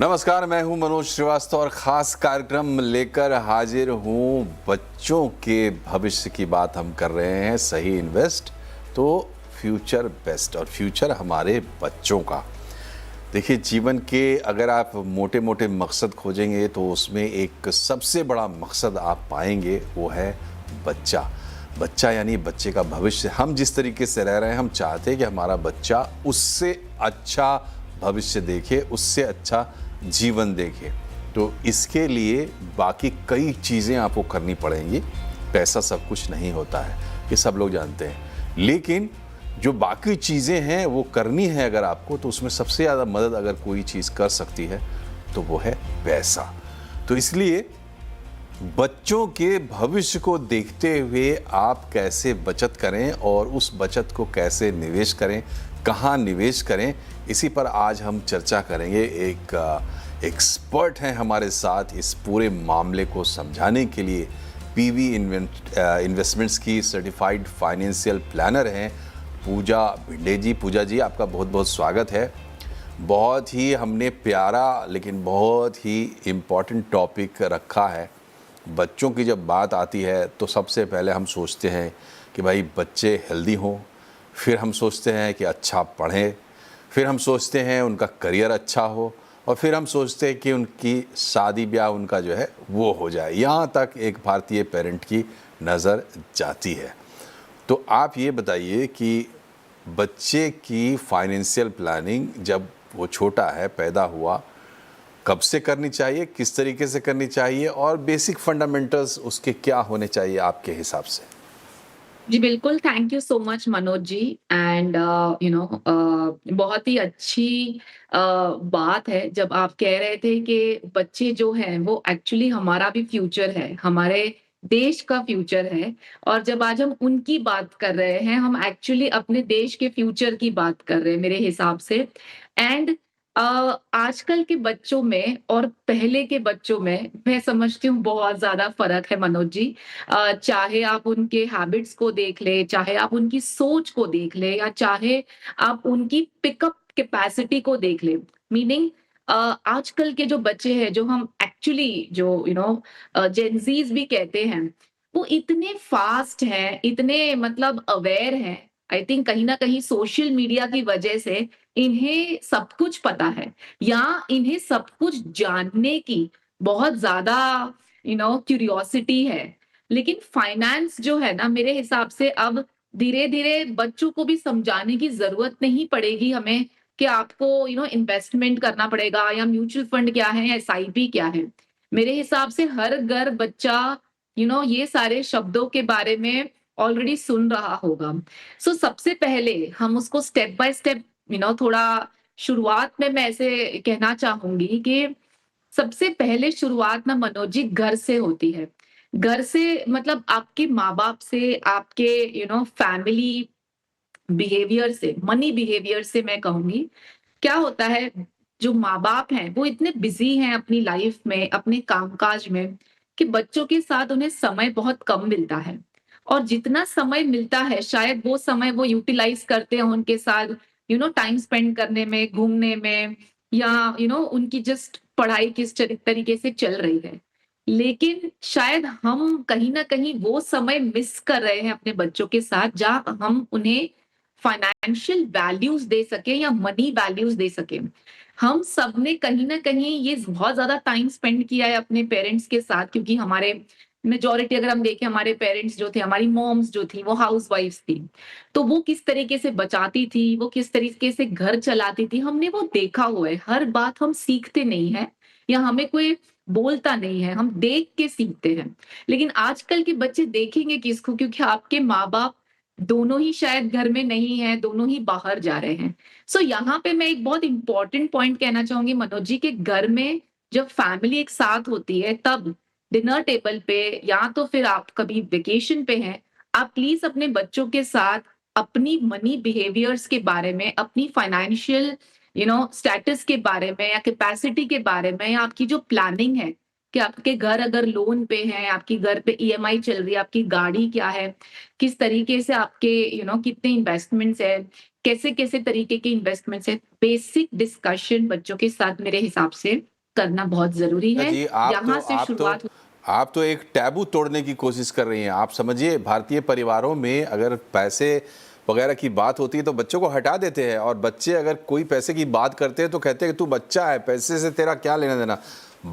नमस्कार, मैं हूं मनोज श्रीवास्तव और ख़ास कार्यक्रम लेकर हाजिर हूं। बच्चों के भविष्य की बात हम कर रहे हैं। सही इन्वेस्ट तो फ्यूचर बेस्ट, और फ्यूचर हमारे बच्चों का। देखिए, जीवन के अगर आप मोटे मोटे मकसद खोजेंगे तो उसमें एक सबसे बड़ा मकसद आप पाएंगे, वो है बच्चा। बच्चा यानी बच्चे का भविष्य। हम जिस तरीके से रह रहे हैं, हम चाहते हैं कि हमारा बच्चा उससे अच्छा भविष्य देखे, उससे अच्छा जीवन देखे। तो इसके लिए बाकी कई चीज़ें आपको करनी पड़ेंगी। पैसा सब कुछ नहीं होता है, ये सब लोग जानते हैं, लेकिन जो बाकी चीज़ें हैं वो करनी है अगर आपको, तो उसमें सबसे ज़्यादा मदद अगर कोई चीज़ कर सकती है तो वो है पैसा। तो इसलिए बच्चों के भविष्य को देखते हुए आप कैसे बचत करें और उस बचत को कैसे निवेश करें, कहाँ निवेश करें, इसी पर आज हम चर्चा करेंगे। एक एक्सपर्ट हैं हमारे साथ इस पूरे मामले को समझाने के लिए। पीवी इन्वेस्टमेंट्स की सर्टिफाइड फाइनेंशियल प्लानर हैं पूजा भिंडे जी। पूजा जी, आपका बहुत बहुत स्वागत है। बहुत ही हमने प्यारा लेकिन बहुत ही इम्पॉर्टेंट टॉपिक रखा है। बच्चों की जब बात आती है तो सबसे पहले हम सोचते हैं कि भाई बच्चे हेल्दी हों, फिर हम सोचते हैं कि अच्छा पढ़ें, फिर हम सोचते हैं उनका करियर अच्छा हो, और फिर हम सोचते हैं कि उनकी शादी ब्याह उनका जो है वो हो जाए। यहाँ तक एक भारतीय पेरेंट की नज़र जाती है। तो आप ये बताइए कि बच्चे की फाइनेंशियल प्लानिंग जब वो छोटा है, पैदा हुआ, कब से करनी चाहिए, किस तरीके से करनी चाहिए, और बेसिक फंडामेंटल्स उसके क्या होने चाहिए आपके हिसाब से? जी बिल्कुल, thank you so much Manoj ji. And बहुत ही अच्छी बात है जब आप कह रहे थे कि बच्चे जो हैं वो एक्चुअली हमारा भी फ्यूचर है, हमारे देश का फ्यूचर है। और जब आज हम उनकी बात कर रहे हैं, हम एक्चुअली अपने देश के फ्यूचर की बात कर रहे हैं मेरे हिसाब से। एंड आजकल के बच्चों में और पहले के बच्चों में मैं समझती हूँ बहुत ज़्यादा फ़र्क है मनोज जी। चाहे आप उनके हैबिट्स को देख लें, चाहे आप उनकी सोच को देख लें, या चाहे आप उनकी पिकअप कैपेसिटी को देख लें। मीनिंग आजकल के जो बच्चे हैं, जो हम एक्चुअली जो जेन ज़ीज़ भी कहते हैं, वो इतने फास्ट हैं, इतने मतलब अवेयर हैं। आई थिंक कहीं न कहीं सोशल मीडिया की वजह से इन्हें सब कुछ पता है, या इन्हें सब कुछ जानने की बहुत ज़्यादा क्यूरियोसिटी है। लेकिन फाइनेंस जो है ना, मेरे हिसाब से अब धीरे-धीरे बच्चों को भी समझाने की ज़रूरत नहीं पड़ेगी हमें कि आपको इन्वेस्टमेंट करना पड़ेगा, या म्यूचुअल फंड क्या है, या एसआईपी क्या है। मेरे हिसाब से हर घर बच्चा ये सारे शब्दों के बारे में ऑलरेडी सुन रहा होगा। सो सबसे पहले हम उसको स्टेप बाय स्टेप थोड़ा शुरुआत में मैं ऐसे कहना चाहूँगी कि सबसे पहले शुरुआत ना मनोज जी घर से होती है। घर से मतलब आपके माँ-बाप से, आपके फैमिली बिहेवियर से, मनी बिहेवियर से मैं कहूँगी। क्या होता है, जो माँ-बाप हैं वो इतने बिज़ी हैं अपनी लाइफ में, अपने कामकाज में, कि बच्चों के साथ उन्हें समय बहुत कम मिलता है। और जितना समय मिलता है शायद वो समय वो यूटिलाइज़ करते हैं उनके साथ टाइम स्पेंड करने में, घूमने में, या उनकी जस्ट पढ़ाई किस तरीके से चल रही है। लेकिन शायद हम कहीं न कहीं वो समय मिस कर रहे हैं अपने बच्चों के साथ, जहाँ हम उन्हें फाइनेंशियल वैल्यूज़ दे सकें या मनी वैल्यूज़ दे सकें। हम सबने कहीं न कहीं ये बहुत ज़्यादा टाइम स्पेंड किया है अपने पेरेंट्स के साथ, क्योंकि हमारे मेजॉरिटी अगर हम देखें, हमारे पेरेंट्स जो थे, हमारी मॉम्स जो थी, वो हाउसवाइफ्स थी। तो वो किस तरीके से बचाती थी, वो किस तरीके से घर चलाती थी, हमने वो देखा हुआ है। हर बात हम सीखते नहीं हैं, या हमें कोई बोलता नहीं है, हम देख के सीखते हैं। लेकिन आजकल के बच्चे देखेंगे किसको, क्योंकि आपके माँ-बाप दोनों ही शायद घर में नहीं हैं, दोनों ही बाहर जा रहे हैं। सो यहाँ पे मैं एक बहुत इम्पोर्टेंट पॉइंट कहना चाहूँगी मनोज जी, के घर में जब फैमिली एक साथ होती है, तब डिनर टेबल पे, या तो फिर आप कभी वेकेशन पे हैं, आप प्लीज़ अपने बच्चों के साथ अपनी मनी बिहेवियर्स के बारे में, अपनी फाइनेंशियल स्टेटस के बारे में, या कैपेसिटी के बारे में, या आपकी जो प्लानिंग है कि आपके घर अगर लोन पे है, आपकी घर पे ईएमआई चल रही है, आपकी गाड़ी क्या है, किस तरीके से आपके कितने इन्वेस्टमेंट्स हैं, कैसे-कैसे तरीके के इन्वेस्टमेंट्स हैं, बेसिक डिस्कशन बच्चों के साथ मेरे हिसाब से करना बहुत ज़रूरी है। जी, यहाँ से शुरुआत आप तो एक टैबू तोड़ने की कोशिश कर रही हैं। आप समझिए भारतीय परिवारों में अगर पैसे वगैरह की बात होती है तो बच्चों को हटा देते हैं और बच्चे अगर कोई पैसे की बात करते हैं तो कहते हैं कि तू बच्चा है, पैसे से तेरा क्या लेना देना।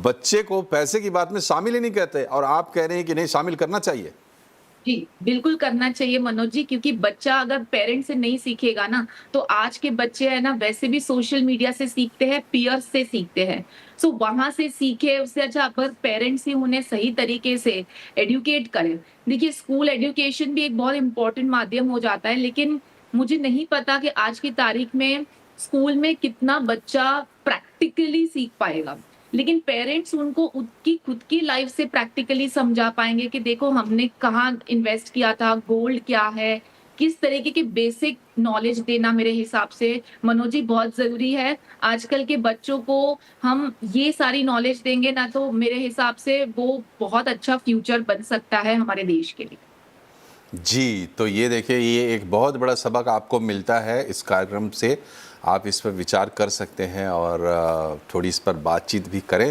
बच्चे को पैसे की बात में शामिल ही नहीं कहते और आप कह रहे हैं कि नहीं शामिल करना चाहिए। जी, बिल्कुल करना चाहिए मनोज जी, क्योंकि बच्चा अगर पेरेंट्स से नहीं सीखेगा ना, तो आज के बच्चे है ना वैसे भी सोशल मीडिया से सीखते हैं, पीयर्स से सीखते हैं। सो वहाँ से सीखे, उससे अच्छा अगर पेरेंट्स ही उन्हें सही तरीके से एडुकेट करें। देखिए स्कूल एजुकेशन भी एक बहुत इम्पोर्टेंट माध्यम हो जाता है, लेकिन मुझे नहीं पता कि आज की तारीख में स्कूल में कितना बच्चा प्रैक्टिकली सीख पाएगा। लेकिन पेरेंट्स उनको उनकी खुद की लाइफ से प्रैक्टिकली समझा पाएँगे कि देखो हमने कहाँ इन्वेस्ट किया था, गोल्ड क्या है, किस तरीके की बेसिक नॉलेज देना मेरे हिसाब से मनोज जी बहुत ज़रूरी है। आजकल के बच्चों को हम ये सारी नॉलेज देंगे ना, तो मेरे हिसाब से वो बहुत अच्छा फ्यूचर बन सकता है हमारे देश के लिए। जी, तो ये देखिए ये एक बहुत बड़ा सबक आपको मिलता है इस कार्यक्रम से। आप इस पर विचार कर सकते हैं और थोड़ी इस पर बातचीत भी करें।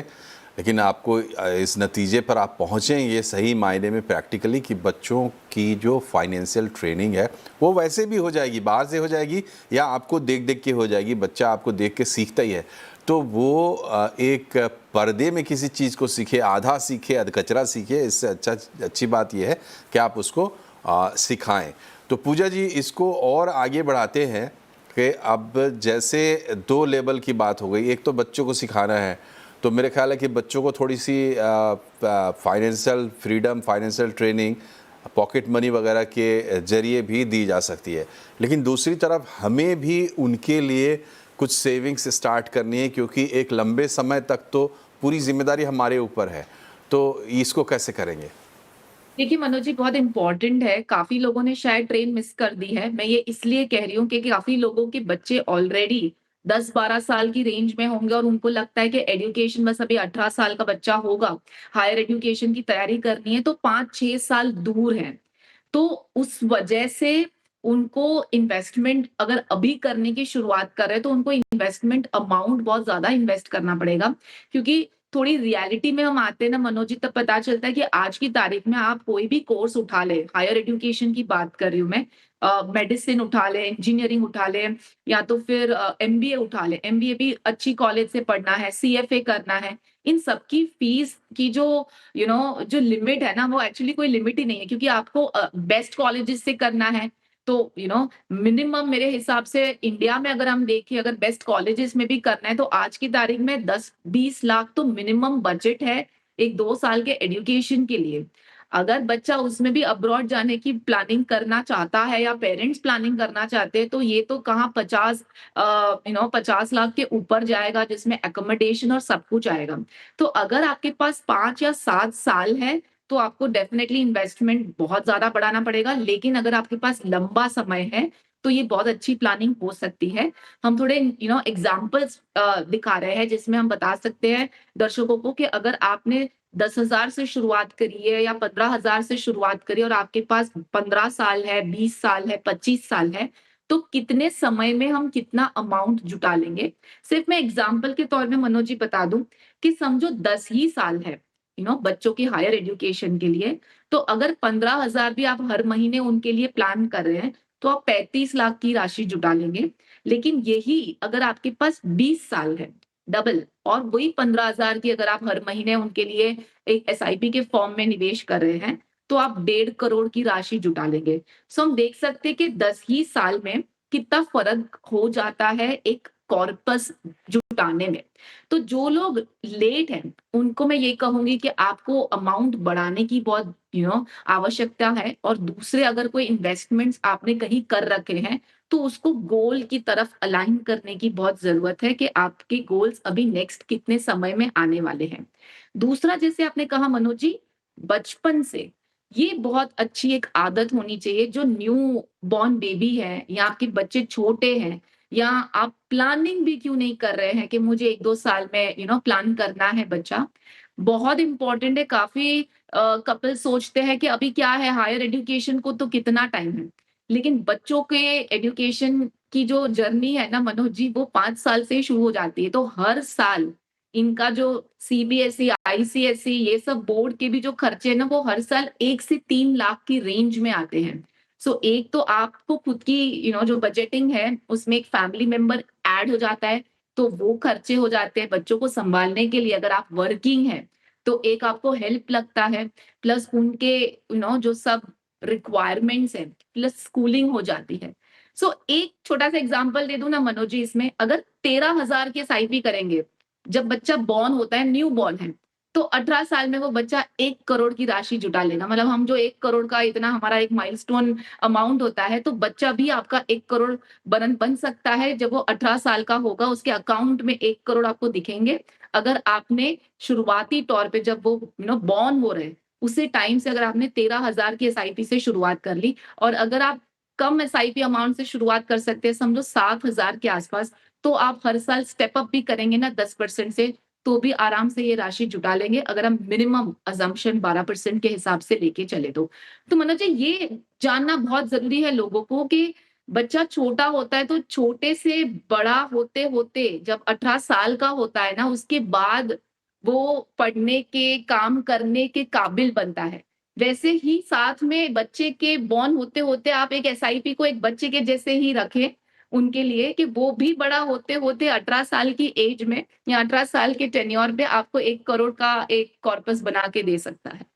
लेकिन आपको इस नतीजे पर आप पहुँचें ये सही मायने में प्रैक्टिकली कि बच्चों की जो फाइनेंशियल ट्रेनिंग है वो वैसे भी हो जाएगी, बाहर से हो जाएगी या आपको देख-देख के हो जाएगी। बच्चा आपको देख के सीखता ही है। तो वो एक पर्दे में किसी चीज़ को सीखे, आधा सीखे, अधकचरा सीखे, इससे अच्छी बात ये है कि आप उसको सिखाएँ। तो पूजा जी इसको और आगे बढ़ाते हैं कि अब जैसे 2 लेवल की बात हो गई, एक तो बच्चों को सिखाना है, तो मेरे ख़्याल है कि बच्चों को थोड़ी-सी financial freedom, financial training, pocket money वगैरह के ज़रिए भी दी जा सकती है। लेकिन दूसरी तरफ हमें भी उनके लिए कुछ सेविंग्स स्टार्ट करनी है क्योंकि एक लंबे समय तक तो पूरी ज़िम्मेदारी हमारे ऊपर है। तो इसको कैसे करेंगे? देखिए मनोज जी बहुत इम्पोर्टेंट है। काफ़ी लोगों ने शायद ट्रेन मिस कर दी है। मैं ये इसलिए कह रही हूँ क्योंकि काफ़ी लोगों के बच्चे ऑलरेडी 10-12 साल की रेंज में होंगे और उनको लगता है कि एजुकेशन बस अभी 18 साल का बच्चा होगा, हायर एजुकेशन की तैयारी करनी है तो 5-6 साल दूर है। तो उस वजह से उनको इन्वेस्टमेंट अगर अभी करने की शुरुआत कर रहे हैं तो उनको इन्वेस्टमेंट अमाउंट बहुत ज़्यादा इन्वेस्ट करना पड़ेगा। क्योंकि थोड़ी रियलिटी में हम आते हैं ना मनोज जी, तब पता चलता है कि आज की तारीख में आप कोई भी कोर्स उठा लें, हायर एजुकेशन की बात कर रही हूँ मैं, मेडिसिन उठा लें, इंजीनियरिंग उठा लें या तो फिर एमबीए उठा लें। एमबीए भी अच्छी कॉलेज से पढ़ना है, सीएफए करना है। इन सब की फीस की जो जो लिमिट है ना वो एक्चुअली कोई लिमिट ही नहीं है, क्योंकि आपको बेस्ट कॉलेजेस से करना है। तो मिनिमम मेरे हिसाब से इंडिया में अगर हम देखें, अगर बेस्ट कॉलेजेस में भी करना है तो आज की तारीख में 10-20 लाख तो मिनिमम बजट है एक 2 साल के एजुकेशन के लिए। अगर बच्चा उसमें भी अब्रॉड जाने की प्लानिंग करना चाहता है या पेरेंट्स प्लानिंग करना चाहते हैं तो ये तो कहाँ 50 लाख के ऊपर जाएगा, जिसमें अकोमोडेशन और सब कुछ आएगा। तो अगर आपके पास 5 या 7 साल है तो आपको डेफिनेटली इन्वेस्टमेंट बहुत ज़्यादा बढ़ाना पड़ेगा। लेकिन अगर आपके पास लंबा समय है, तो ये बहुत अच्छी प्लानिंग हो सकती है। हम थोड़े एग्ज़ाम्पल्स दिखा रहे हैं जिसमें हम बता सकते हैं दर्शकों को कि अगर आपने 10,000 से शुरुआत करी है या 15,000 से शुरुआत करी और आपके पास 15 साल है, 20 साल है, 25 साल है, तो कितने समय में हम कितना अमाउंट जुटा लेंगे। सिर्फ मैं एग्ज़ाम्पल के तौर में मनोज जी बता दूँ कि समझो 10 ही साल है, बच्चों की हायर एजुकेशन के लिए, तो अगर 15,000 भी आप हर महीने उनके लिए प्लान कर रहे हैं, तो आप 35 लाख की राशि जुटा लेंगे। लेकिन यही अगर आपके पास 20 साल है, डबल, और वही 15,000 की अगर आप हर महीने उनके लिए एक एसआईपी के फॉर्म में निवेश कर रहे हैं, तो आप 1.5 करोड़ की राशि जुटा लेंगे। सो हम देख सकते हैं कि 10 ही साल में कितना फ़र्क हो जाता है एक कॉर्पस जुटाने में। तो जो लोग लेट हैं, उनको मैं ये कहूँगी कि आपको अमाउंट बढ़ाने की बहुत आवश्यकता है, और दूसरे अगर कोई इन्वेस्टमेंट्स आपने कहीं कर रखे हैं, तो उसको गोल की तरफ अलाइन करने की बहुत ज़रूरत है कि आपके गोल्स अभी नेक्स्ट कितने समय में आने वाले हैं। दूसरा, जैसे आपने कहा मनोज जी, बचपन से ये बहुत अच्छी एक आदत होनी चाहिए। जो न्यू बॉर्न बेबी है या आपके बच्चे छोटे हैं, या आप प्लानिंग भी क्यों नहीं कर रहे हैं कि मुझे 1-2 साल में प्लान करना है बच्चा। बहुत इम्पोर्टेंट है। काफ़ी कपल सोचते हैं कि अभी क्या है, हायर एजुकेशन को तो कितना टाइम है। लेकिन बच्चों के एजुकेशन की जो जर्नी है ना मनोज जी, वो 5 साल से ही शुरू हो जाती है। तो हर साल इनका जो सीबीएसई, आईसीएसई ये सब बोर्ड के भी जो खर्चे हैं ना, वो हर साल 1 से 3 लाख की रेंज में आते हैं। सो एक तो आपको खुद की जो बजटिंग है, उसमें एक फैमिली मेंबर ऐड हो जाता है, तो वो खर्चे हो जाते हैं बच्चों को सँभालने के लिए। अगर आप वर्किंग हैं, तो एक आपको हेल्प लगता है, प्लस उनके जो सब रिक्वायरमेंट्स हैं, प्लस स्कूलिंग हो जाती है। सो एक छोटा-सा एग्ज़ाम्पल दे दूँ ना मनोज जी इसमें, अगर 13,000 की एसआईपी करेंगे, जब बच्चा बॉर्न होता है, न्यू बॉर्न है, तो 18 साल में वो बच्चा 1 करोड़ की राशि जुटा लेगा। मतलब हम जो 1 करोड़ का इतना हमारा एक माइलस्टोन अमाउंट होता है, तो बच्चा भी आपका 1 करोड़ बन सकता है जब वो 18 साल का होगा, उसके अकाउंट में 1 करोड़ आपको दिखेंगे। अगर आपने शुरुआती तौर पे जब वो बॉर्न हो रहे हैं, उसी टाइम से अगर आपने 13,000 की एसआईपी से शुरुआत कर ली, और अगर आप कम एसआईपी अमाउंट से शुरुआत कर सकते हैं, समझो 7,000 के आसपास, तो आप हर साल स्टेप अप भी करेंगे ना 10% से, तो भी आराम से ये राशि जुटा लेंगे, अगर हम मिनिमम असम्पशन 12% के हिसाब से लेके चले तो। तो मनोज जी, ये जानना बहुत ज़रूरी है लोगों को कि बच्चा छोटा होता है, तो छोटे से बड़ा होते-होते जब 18 साल का होता है ना, उसके बाद वो पढ़ने के, काम करने के काबिल बनता है। वैसे ही साथ में बच्चे के बॉर्न होते-होते आप एक एसआईपी को एक बच्चे के जैसे ही रखें उनके लिए, कि वो भी बड़ा होते-होते 18 साल की एज में या 18 साल के टेन्योर पे आपको 1 करोड़ का एक कॉर्पस बना के दे सकता है।